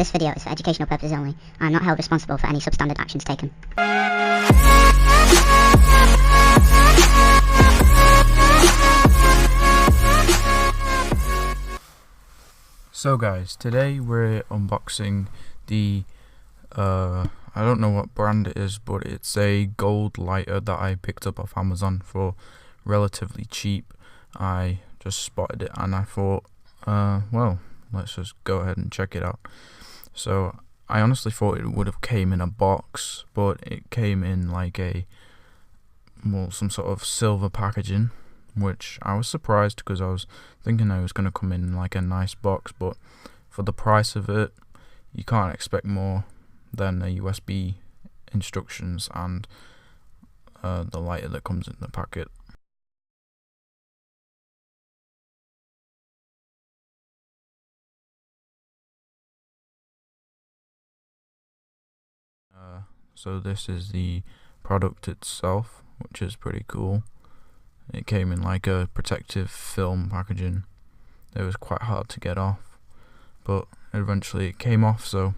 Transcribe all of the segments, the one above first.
This video is for educational purposes only. I am not held responsible for any substandard actions taken. So guys, today we're unboxing the, I don't know what brand it is, but it's a gold lighter that I picked up off Amazon for relatively cheap. I just spotted it and I thought, well, let's just go ahead and check it out. So I honestly thought it would have came in a box, but it came in like some sort of silver packaging, which I was surprised because I was thinking it was going to come in like a nice box, but for the price of it, you can't expect more than the USB instructions and the lighter that comes in the packet. So this is the product itself, which is pretty cool. It came in like a protective film packaging. It was quite hard to get off, but eventually it came off. So,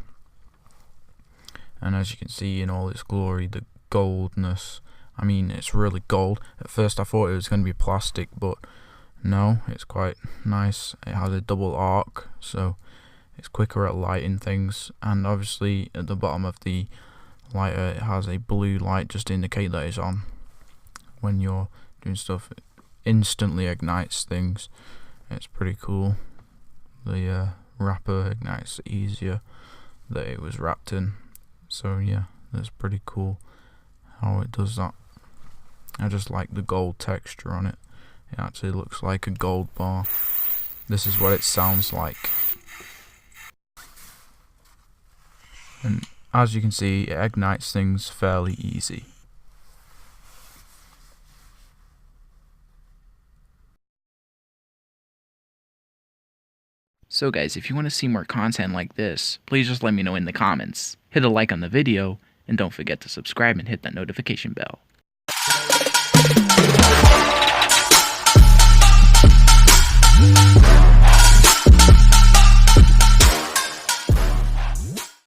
and as you can see in all its glory, the goldness, I mean, it's really gold. At first I thought it was going to be plastic, but no, it's quite nice. It has a double arc, so it's quicker at lighting things, and obviously at the bottom of the lighter it has a blue light just to indicate that it's on. When you're doing stuff, it instantly ignites things. It's pretty cool. The wrapper ignites easier that it was wrapped in, so yeah, that's pretty cool how it does that. I just like the gold texture on it. It actually looks like a gold bar. This is what it sounds like. And as you can see, it ignites things fairly easy. So guys, if you want to see more content like this, please just let me know in the comments. Hit a like on the video, and don't forget to subscribe and hit that notification bell.